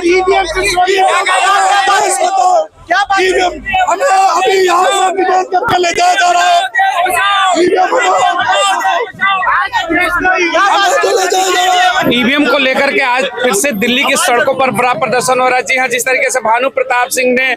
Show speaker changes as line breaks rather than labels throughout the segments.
आज ईवीएम से चोरी हो क्या बात है?
हमें अभी यहाँ से निकाल करके ले जाया जा रहा है।
ईवीएम को लेकर के आज फिर से दिल्ली की सड़कों पर बड़ा प्रदर्शन हो रहा है। जी हाँ, जिस तरीके से भानु प्रताप सिंह ने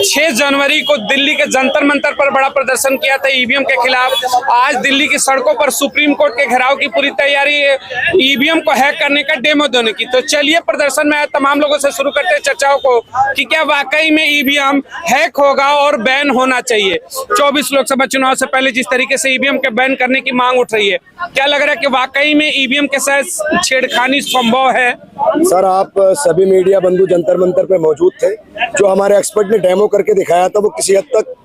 6 जनवरी को दिल्ली के जंतर मंतर पर बड़ा प्रदर्शन किया था ईवीएम के खिलाफ, आज दिल्ली की सड़कों पर सुप्रीम कोर्ट के घेराव की पूरी तैयारी है ईवीएम को हैक करने का डेमो देने की। तो चलिए प्रदर्शन में तमाम लोगों से शुरू करते हैं चर्चाओं को कि क्या वाकई में ईवीएम हैक होगा और बैन होना चाहिए। 24 लोकसभा चुनाव से पहले जिस तरीके से ईवीएम के बैन करने की मांग उठ रही है, क्या लग रहा है कि वाकई में ईवीएम के साथ छेड़खानी संभव है?
सर, आप सभी मीडिया बंधु जंतर मंतर पे मौजूद थे। जो हमारे एक्सपर्ट ने डेमो करके दिखाया था वो किसी हद तक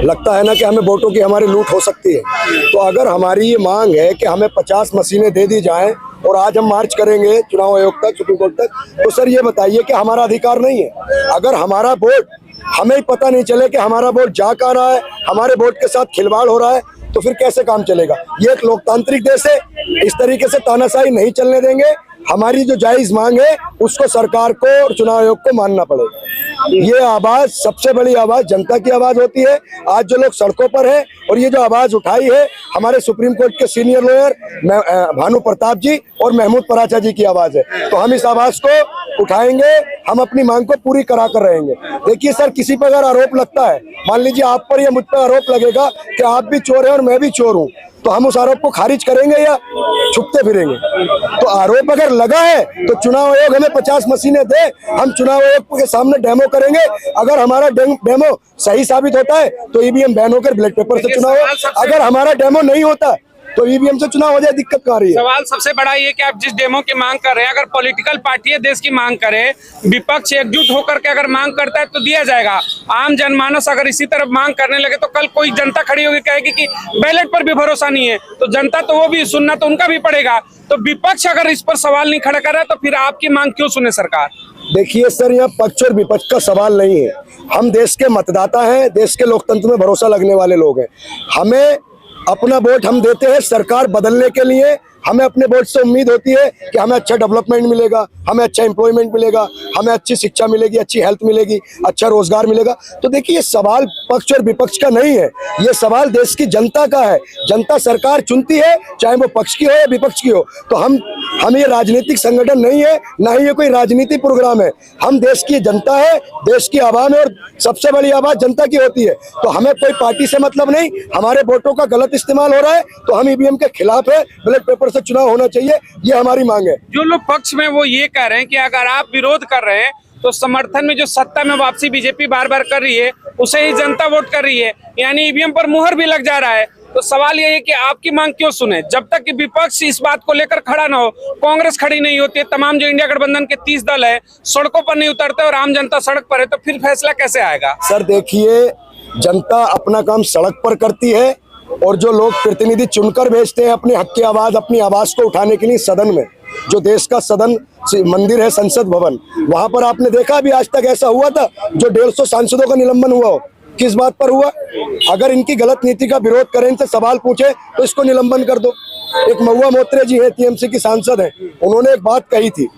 लगता है ना कि हमें वोटों की हमारी लूट हो सकती है। तो अगर हमारी ये मांग है कि हमें 50 मशीनें दे दी जाएं और आज हम मार्च करेंगे चुनाव आयोग तक, सुप्रीम कोर्ट तक, तो सर ये बताइए कि हमारा अधिकार नहीं है? अगर हमारा वोट हमें ही पता नहीं चले कि हमारा वोट जा कहाँ रहा है, हमारे वोट के साथ खिलवाड़ हो रहा है, तो फिर कैसे काम चलेगा? ये एक लोकतांत्रिक देश है, इस तरीके से तानाशाही नहीं चलने देंगे। हमारी जो जायज मांग है उसको सरकार को और चुनाव आयोग को मानना पड़ेगा। ये आवाज, सबसे बड़ी आवाज जनता की आवाज होती है। आज जो लोग सड़कों पर हैं और ये जो आवाज उठाई है हमारे सुप्रीम कोर्ट के सीनियर लॉयर भानु प्रताप जी और महमूद पराचा जी की आवाज है। तो हम इस आवाज को उठाएंगे, हम अपनी मांग को पूरी करा कर रहेंगे। देखिए सर, किसी पर अगर आरोप लगता है, मान लीजिए आप पर या मुझ पर आरोप लगेगा कि आप भी चोर हैं और मैं भी चोर हूँ, तो हम उस आरोप को खारिज करेंगे या छुपते फिरेंगे? तो आरोप अगर लगा है तो चुनाव आयोग हमें 50 मशीनें दे, हम चुनाव आयोग के सामने डेमो करेंगे। अगर हमारा डेमो सही साबित होता है तो ईवीएम बैन होकर बैलेट पेपर से चुनाव हो। अगर हमारा डेमो नहीं होता तो ईवीएम से चुनाव हो जाए, दिक्कत कहाँ रही है?
सवाल सबसे बड़ा ये कि आप जिस डेमो की मांग कर रहे हैं, अगर पॉलिटिकल पार्टी देश की मांग करे, विपक्ष एकजुट होकर के अगर मांग करता है तो दिया जाएगा। आम जनमानस अगर इसी तरफ मांग करने लगे तो कल कोई जनता खड़ी होगी कहेगी कि बैलेट पर भी भरोसा नहीं है, तो जनता तो वो भी सुनना तो उनका भी पड़ेगा। तो विपक्ष अगर इस पर सवाल नहीं खड़ा कर रहा तो फिर आपकी मांग क्यों सुने सरकार?
देखिए सर, यहाँ पक्ष और विपक्ष का सवाल नहीं है। हम देश के मतदाता हैं, देश के लोकतंत्र में भरोसा लगने वाले लोग हैं। हमें अपना वोट हम देते हैं सरकार बदलने के लिए। हमें अपने वोट से उम्मीद होती है कि हमें अच्छा डेवलपमेंट मिलेगा, हमें अच्छा एम्प्लॉयमेंट मिलेगा, हमें अच्छी शिक्षा मिलेगी, अच्छी हेल्थ मिलेगी, अच्छा रोजगार मिलेगा। तो देखिए, ये सवाल पक्ष और विपक्ष का नहीं है, ये सवाल देश की जनता का है। जनता सरकार चुनती है, चाहे वो पक्ष की हो या विपक्ष की हो। तो हम ये राजनीतिक संगठन नहीं है, ना ही ये कोई राजनीति प्रोग्राम है। हम देश की जनता है, देश की आवाम है और सबसे बड़ी आवाज जनता की होती है। तो हमें कोई पार्टी से मतलब नहीं। हमारे वोटों का गलत इस्तेमाल हो रहा है तो हम ईवीएम के खिलाफ है, बैलेट पेपर से चुनाव होना चाहिए, ये हमारी मांग है।
जो लोग पक्ष में वो ये कह रहे हैं कि अगर आप विरोध कर रहे हैं तो समर्थन में जो सत्ता में वापसी बीजेपी बार बार कर रही है उसे ही जनता वोट कर रही है, यानी ईवीएम पर मुहर भी लग जा रहा है। तो सवाल ये है कि आपकी मांग क्यों सुने? जब तक कि विपक्ष इस बात को लेकर खड़ा ना हो, कांग्रेस खड़ी नहीं होती है, तमाम जो इंडिया गठबंधन के 30 दल है सड़कों पर नहीं उतरते और आम जनता सड़क पर है, तो फिर फैसला कैसे आएगा?
सर देखिए, जनता अपना काम सड़क पर करती है और जो लोग प्रतिनिधि चुनकर भेजते हैं अपनी हक की आवाज, अपनी आवाज को उठाने के लिए सदन में, जो देश का सदन मंदिर है संसद भवन, वहां पर आपने देखा अभी आज तक ऐसा हुआ था जो 150 सांसदों का निलंबन हुआ हो? किस बात पर हुआ? अगर इनकी गलत नीति का विरोध करें, इनसे सवाल पूछे तो इसको निलंबन कर दो। एक महुआ मोत्रे जी है, टीएमसी की सांसद है, उन्होंने एक बात कही थी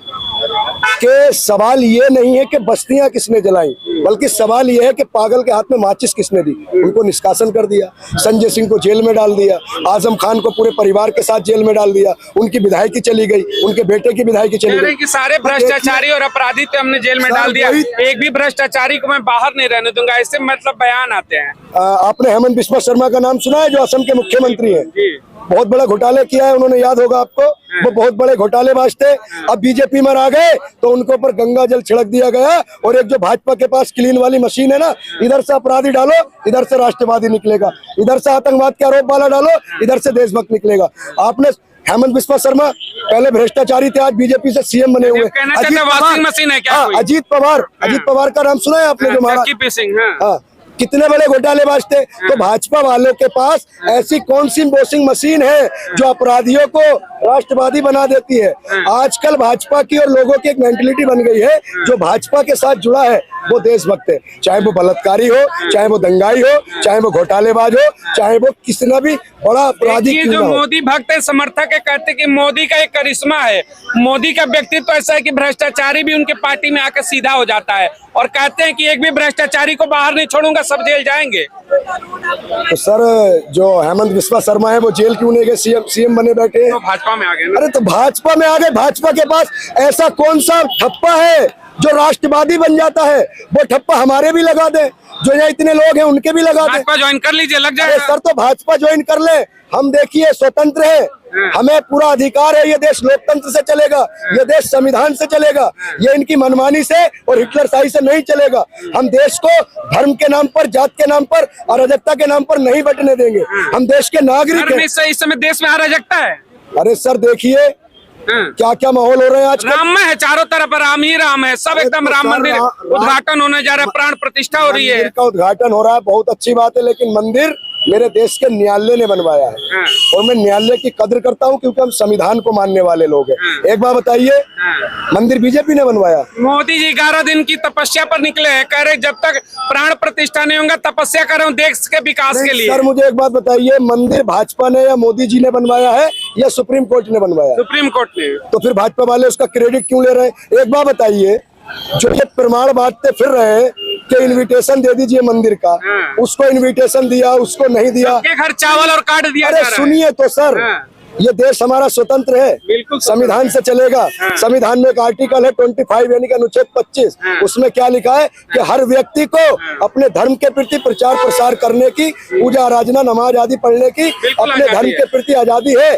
कि सवाल ये नहीं है कि बस्तियां किसने जलाई, बल्कि सवाल ये है कि पागल के हाथ में माचिस किसने दी। उनको निष्कासन कर दिया, संजय सिंह को जेल में डाल दिया, आजम खान को पूरे परिवार के साथ जेल में डाल दिया, उनकी विधायकी चली गई, उनके बेटे की विधायकी चली गई।
कि सारे भ्रष्टाचारी और अपराधी तो हमने जेल में डाल दिया, एक भी भ्रष्टाचारी को मैं बाहर नहीं रहने दूंगा, ऐसे मतलब बयान आते हैं।
आपने हेमंत बिस्वा शर्मा का नाम सुना है, जो असम के मुख्यमंत्री है? बहुत बड़ा घोटाले किया है उन्होंने, याद होगा आपको। वो बहुत बड़े घोटालेबाज थे। अब बीजेपी में आ गए तो उनको ऊपर गंगा जल छिड़क दिया गया। और एक जो भाजपा के पास क्लीन वाली मशीन है ना, इधर से अपराधी डालो, इधर से राष्ट्रवादी निकलेगा, इधर से आतंकवाद के आरोप वाला डालो, इधर से देशभक्त निकलेगा। आपने हेमंत बिस्वा शर्मा पहले भ्रष्टाचारी थे, आज बीजेपी से सीएम बने हुए। अजीत पवार का नाम सुना है आपने? जो महाराज कितने बड़े घोटालेबाज थे। तो भाजपा वालों के पास ऐसी कौन सी वॉशिंग मशीन है जो अपराधियों को राष्ट्रवादी बना देती है। आजकल भाजपा की और लोगों की एक मेंटलिटी बन गई है, जो भाजपा के साथ जुड़ा है वो देशभक्त है, चाहे वो बलात्कारी हो, चाहे वो दंगाई हो, चाहे वो घोटालेबाज हो, चाहे वो कितना भी बड़ा अपराधी क्यों ना
जो
हो।
मोदी भक्त है, समर्थक है, कहते हैं कि मोदी का एक करिश्मा है, मोदी का व्यक्तित्व तो ऐसा है कि भ्रष्टाचारी भी उनके पार्टी में आकर सीधा हो जाता है, और कहते हैं कि एक भी भ्रष्टाचारी को बाहर नहीं छोड़ूंगा, सब जेल जाएंगे।
तो सर जो हेमंत बिस्वा शर्मा है वो जेल क्यों नहीं गए, सीएम बने बैठे हैं।
तो भाजपा में आ गए ना।
अरे तो भाजपा में आ गए, भाजपा के पास ऐसा कौन सा ठप्पा है जो राष्ट्रवादी बन जाता है। वो ठप्पा हमारे भी लगा दे, जो यहाँ इतने लोग हैं उनके भी लगा दे।
भाजपा ज्वाइन कर लीजिए, लग
अरे
जाएगा।
सर तो भाजपा ज्वाइन कर ले, हम देखिए स्वतंत्र है, हमें पूरा अधिकार है, ये देश लोकतंत्र से चलेगा, ये देश संविधान से चलेगा, ये इनकी मनमानी से और हिटलरशाही से नहीं चलेगा। हम देश को धर्म के नाम पर, जात के नाम पर, अराजकता के नाम पर नहीं बंटने देंगे। हम देश के नागरिक हैं।
इस समय देश में अराजकता है।
अरे सर देखिए क्या क्या माहौल हो रहे हैं आज।
राममय है, चारों तरफ राम ही राम है, सब एकदम राम मंदिर उद्घाटन होने जा रहा है, प्राण प्रतिष्ठा हो रही है।
मंदिर का उद्घाटन हो रहा है, बहुत अच्छी बात है, लेकिन मंदिर मेरे देश के न्यायालय ने बनवाया है और मैं न्यायालय की कद्र करता हूं क्योंकि हम संविधान को मानने वाले लोग हैं। एक बात बताइए, मंदिर बीजेपी ने बनवाया। मोदी
जी 11 दिन की तपस्या पर निकले हैं, कह रहे जब तक प्राण प्रतिष्ठा नहीं होगा तपस्या कर रहा हूं देश के विकास के लिए।
सर मुझे एक बात बताइए, मंदिर भाजपा ने या मोदी जी ने बनवाया है या सुप्रीम कोर्ट ने बनवाया?
सुप्रीम कोर्ट ने।
तो फिर भाजपा वाले उसका क्रेडिट क्यों ले रहे हैं? एक बात बताइए, जो ये प्रमाण बांटते फिर रहे हैं कि इनविटेशन दे दीजिए मंदिर का, उसको इनविटेशन दिया, उसको नहीं दिया,
घर चावल और कार्ड दिया।
अरे सुनिए तो सर, ये देश हमारा स्वतंत्र है,
बिल्कुल
संविधान से चलेगा। संविधान में एक आर्टिकल है 25 यानी कि अनुच्छेद 25, उसमें क्या लिखा है कि हर व्यक्ति को अपने धर्म के प्रति प्रचार प्रसार करने की, पूजा आराधना नमाज आदि पढ़ने की अपने धर्म के प्रति आजादी है।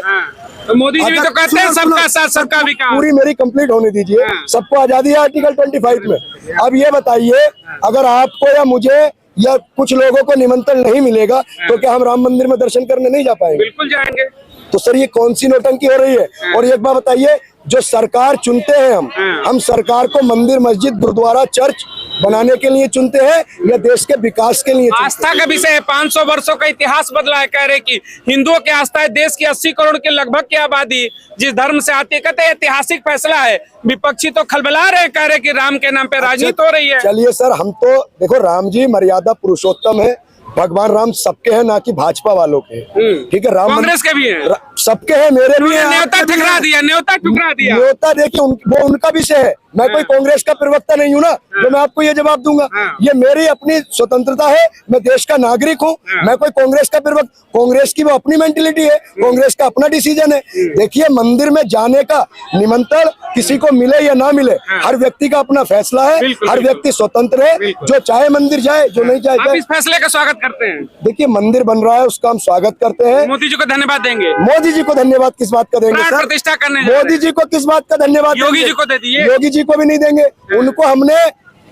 तो मोदी जी तो कहते हैं सबका साथ सबका विकास।
पूरी मेरी कंप्लीट होने दीजिए। सबको आजादी है आर्टिकल 25 में। अब ये बताइए, अगर आपको या मुझे या कुछ लोगों को निमंत्रण नहीं मिलेगा तो क्या हम राम मंदिर में दर्शन करने नहीं जा पाएंगे?
बिल्कुल जाएंगे।
तो सर ये कौन सी नौटंकी हो रही है? और एक बात बताइए, जो सरकार चुनते हैं हम सरकार को मंदिर मस्जिद गुरुद्वारा चर्च बनाने के लिए चुनते हैं या देश के विकास के लिए?
आस्था का विषय है, 500 वर्षों का इतिहास बदला है। कह रहे कि हिंदुओं की आस्था है, देश की 80 करोड़ के लगभग की आबादी जिस धर्म से आती है, कहते हैं ऐतिहासिक फैसला है। विपक्षी तो खलबला रहे, कह रहे कि राम के नाम पे राजनीति हो रही है।
चलिए सर, हम तो देखो राम जी मर्यादा पुरुषोत्तम है, भगवान राम सबके हैं, ना कि भाजपा वालों के। ठीक है, राम
कांग्रेस के भी हैं,
सबके हैं, मेरे भी हैं।
न्योता ठुकरा दिया, न्योता ठुकरा दिया।
न्योता देखिए वो उनका विषय है, मैं कोई कांग्रेस का प्रवक्ता नहीं हूँ ना जो मैं आपको ये जवाब दूंगा। ये मेरी अपनी स्वतंत्रता है, मैं देश का नागरिक हूँ, मैं कोई कांग्रेस का प्रवक्ता। कांग्रेस की वो अपनी मेंटलिटी है, कांग्रेस का अपना डिसीजन है। देखिए, मंदिर में जाने का निमंत्रण किसी को मिले या ना मिले, हर व्यक्ति का अपना फैसला है, हर व्यक्ति स्वतंत्र है, जो चाहे मंदिर जाए, जो नहीं चाहे जाए।
इस फैसले का स्वागत करते हैं।
देखिए, मंदिर बन रहा है, उसका हम स्वागत करते हैं।
मोदी जी को धन्यवाद देंगे।
मोदी जी को धन्यवाद किस बात का देंगे सर?
प्रतिष्ठा करने
मोदी जी को किस बात का धन्यवाद?
योगी जी को दे दिए।
योगी जी को भी नहीं देंगे। उनको हमने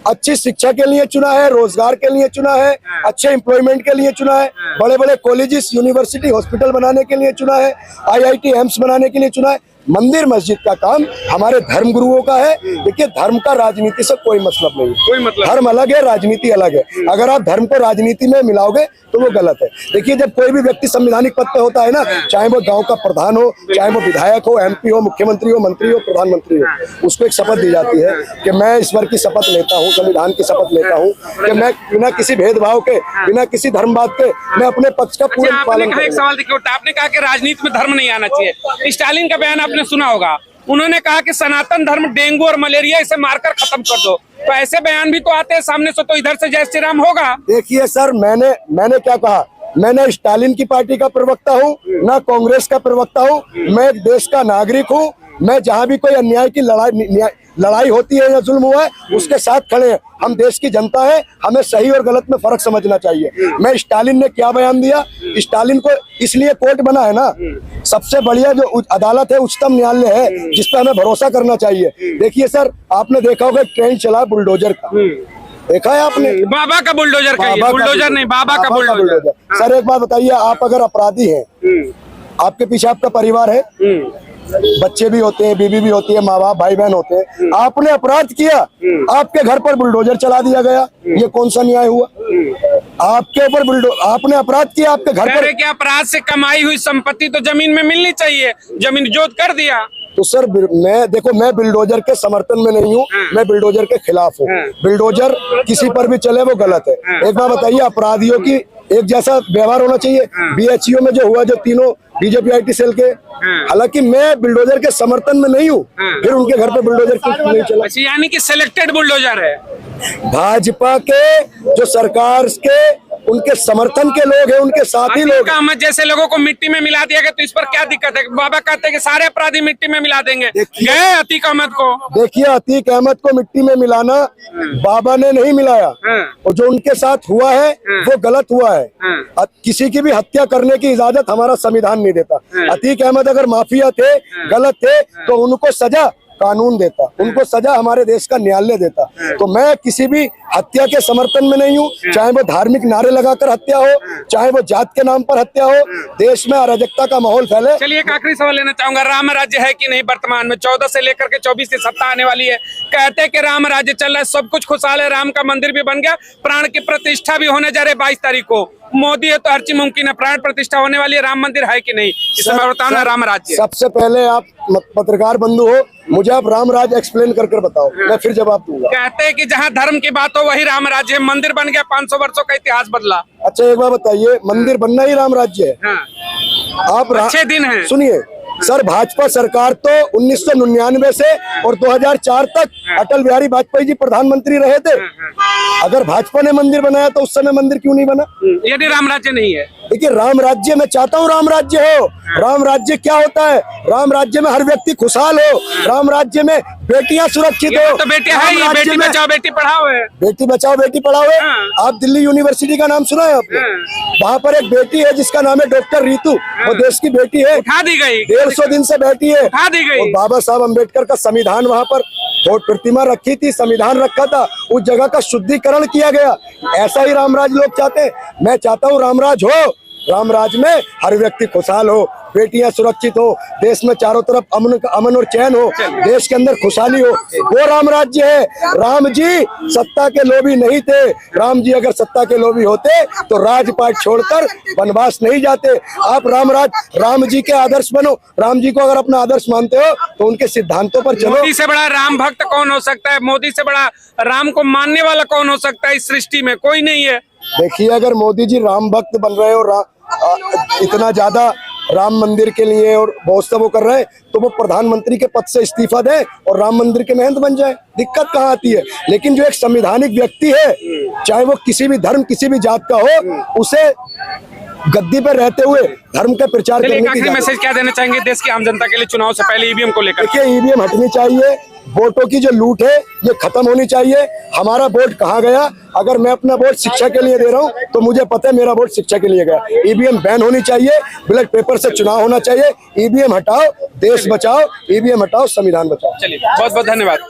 अच्छी शिक्षा के लिए चुना है, रोजगार के लिए चुना है, अच्छे एम्प्लॉयमेंट के लिए चुना है, बड़े बड़े कॉलेजेस, यूनिवर्सिटी, हॉस्पिटल बनाने के लिए चुना है, IIT, एम्स बनाने के लिए चुना है। मंदिर मस्जिद का काम हमारे धर्म गुरुओं का है। देखिए, धर्म का राजनीति से कोई मतलब नहीं,
कोई मतलब।
धर्म अलग है, राजनीति अलग है। अगर आप धर्म को राजनीति में मिलाओगे तो वो गलत है। देखिए, जब कोई भी व्यक्ति संवैधानिक पद पे होता है ना, चाहे वो गांव का प्रधान हो, चाहे वो विधायक हो, MP हो, मुख्यमंत्री हो, मंत्री हो, प्रधानमंत्री हो, उसको एक शपथ दी जाती है कि मैं ईश्वर की शपथ लेता हूँ, संविधान की शपथ लेता हूँ कि मैं बिना किसी भेदभाव के, बिना किसी धर्मवाद के मैं अपने पक्ष का पूर्ण पालन करूंगा।
एक सवाल देखिए, आपने कहा कि राजनीति में धर्म नहीं आना चाहिए। स्टालिन का बयान आपने सुना होगा, उन्होंने कहा कि सनातन धर्म डेंगू और मलेरिया इसे मारकर खत्म कर दो। तो ऐसे बयान भी तो आते हैं सामने से, तो इधर से जय श्री राम होगा।
देखिए सर, मैंने क्या कहा, मैं स्टालिन की पार्टी का प्रवक्ता हूँ, ना कांग्रेस का प्रवक्ता हूँ। मैं एक देश का नागरिक हूँ। मैं जहाँ भी कोई अन्याय की लड़ाई होती है या जुल्म हुआ है, उसके साथ खड़े हैं। हम देश की जनता है, हमें सही और गलत में फर्क समझना चाहिए। मैं स्टालिन ने क्या बयान दिया, स्टालिन को इसलिए कोर्ट बना है ना, सबसे बढ़िया जो अदालत है उच्चतम न्यायालय है, जिस पर हमें भरोसा करना चाहिए। देखिए सर, आपने देखा होगा ट्रेन चला बुलडोजर का, देखा है आपने?
बाबा का बुलडोजर का, बुलडोजर नहीं, बाबा का बुलडोजर।
सर एक बात बताइए, आप अगर अपराधी हैं, आपके पीछे आपका परिवार है, बच्चे भी होते हैं, बीवी भी होती है, माँ बाप भाई बहन होते हैं, आपने अपराध किया, आपके घर पर बुलडोजर चला दिया गया, ये कौन सा न्याय हुआ? आपके ऊपर आपने अपराध किया, आपके घर पर
के अपराध से कमाई हुई संपत्ति तो जमीन में मिलनी चाहिए, जमीन जोत कर दिया।
तो सर मैं बिल्डोजर के समर्थन में नहीं हूँ, मैं बिल्डोजर के खिलाफ हूँ। बिल्डोजर किसी पर भी चले वो गलत है। एक बार बताइए, अपराधियों की एक जैसा व्यवहार होना चाहिए। BHU में जो हुआ, जो तीनों बीजेपी IT सेल के, हालांकि मैं बिल्डोजर के समर्थन में नहीं हूँ, फिर उनके घर पे बिल्डोजर क्यों नहीं चला?
यानी कि सिलेक्टेड बुलडोजर है।
भाजपा के जो सरकार के उनके समर्थन के लोग हैं, उनके साथी लोग।
अहमद जैसे लोगों को मिट्टी में मिला दिया गया, तो इस पर क्या दिक्कत है? बाबा कहते हैं कि सारे अपराधी मिट्टी में मिला देंगे। गए अतीक अहमद को,
देखिए अतीक अहमद को मिट्टी में मिलाना बाबा ने नहीं मिलाया, और जो उनके साथ हुआ है वो गलत हुआ है। किसी की भी हत्या करने की इजाजत हमारा संविधान नहीं देता। अतीक अहमद अगर माफिया थे, गलत थे, तो उनको सजा कानून देता, उनको सजा हमारे देश का न्यायालय देता। तो मैं किसी भी हत्या के समर्थन में नहीं हूँ, चाहे वो धार्मिक नारे लगाकर हत्या हो, चाहे वो जात के नाम पर हत्या हो। देश में अराजकता का माहौल फैले।
चलिए एक आखिरी सवाल लेना चाहूंगा, राम राज्य है कि नहीं वर्तमान में? 14 से लेकर के 24 की सत्ता आने वाली है, कहते हैं कि राम राज्य चल रहा है, सब कुछ खुशहाल है, राम का मंदिर भी बन गया, प्राण की प्रतिष्ठा भी होने जा रही है 22 तारीख को। मोदी है तो हर चीज मुमकिन है, प्राण प्रतिष्ठा होने वाली है, राम मंदिर है कि नहीं? इस समय बताओ ना, राम राज्य।
सबसे पहले आप पत्रकार बंधु हो, मुझे आप राम राज्य एक्सप्लेन कर बताओ, मैं फिर जवाब दूंगा।
कहते हैं कि जहाँ धर्म की बात हो वही राम राज्य है, मंदिर बन गया, 500 वर्षों का इतिहास बदला।
अच्छा एक बार बताइए, मंदिर बनना ही राम राज्य है? आप
अच्छे दिन है।
सुनिए सर, भाजपा सरकार तो 1999 से और 2004 तक अटल बिहारी वाजपेयी जी प्रधानमंत्री रहे थे। अगर भाजपा ने मंदिर बनाया तो उस समय मंदिर क्यों नहीं बना?
यदि राम राज्य नहीं है।
देखिए राम राज्य, मैं चाहता हूँ राम राज्य हो। राम राज्य क्या होता है? राम राज्य में हर व्यक्ति खुशहाल हो, राम राज्य में बेटियां सुरक्षित हो।
तो बेटियां है ही, बेटी बचाओ बेटी पढ़ाओ है।
बेटी बचाओ बेटी पढ़ाओ है। आप दिल्ली यूनिवर्सिटी का नाम सुना है आपने? वहाँ पर एक बेटी है जिसका नाम है डॉक्टर रीतू, वो देश की बेटी है,
उठा दी गई,
150 दिन से बैठी है,
उठा दी गई।
और बाबा साहब अम्बेडकर का संविधान वहाँ पर प्रतिमा रखी थी, संविधान रखा था, उस जगह का शुद्धिकरण किया गया। ऐसा ही रामराज लोग चाहते हैं। मैं चाहता हूँ रामराज हो, रामराज में हर व्यक्ति खुशहाल हो, बेटियां सुरक्षित हो, देश में चारों तरफ अमन और चैन हो, देश के अंदर खुशहाली हो, वो राम राज्य है। राम जी सत्ता के लोभी नहीं थे। राम जी अगर सत्ता के लोभी होते तो राजपाट छोड़कर वनवास नहीं जाते। आप राम जी के आदर्श बनो। राम जी को अगर अपना आदर्श मानते हो तो उनके सिद्धांतों पर चलो।
मोदी से बड़ा राम भक्त कौन हो सकता है? मोदी से बड़ा राम को मानने वाला कौन हो सकता है? इस सृष्टि में कोई नहीं है।
देखिए अगर मोदी जी राम भक्त बन रहे हो, इतना ज्यादा राम मंदिर के लिए और बहुत सा वो कर रहे हैं, तो वो प्रधानमंत्री के पद से इस्तीफा दें और राम मंदिर के महंत बन जाए, दिक्कत कहाँ आती है? लेकिन जो एक संवैधानिक व्यक्ति है, चाहे वो किसी भी धर्म किसी भी जात का हो, उसे गद्दी पर रहते हुए धर्म का प्रचार करने की
मैसेज क्या देना चाहेंगे देश की आम जनता के लिए चुनाव से पहले ईवीएम को लेकर?
देखिए ईवीएम हटनी चाहिए, वोटों की जो लूट है ये खत्म होनी चाहिए। हमारा वोट कहाँ गया? अगर मैं अपना वोट शिक्षा के लिए दे रहा हूँ तो मुझे पता है मेरा वोट शिक्षा के लिए गया। ईवीएम बैन होनी चाहिए, बैलेट पेपर से चुनाव होना चाहिए। ईवीएम हटाओ, देश बचाओ, ईवीएम हटाओ, संविधान बचाओ।
चलिए बहुत बहुत धन्यवाद।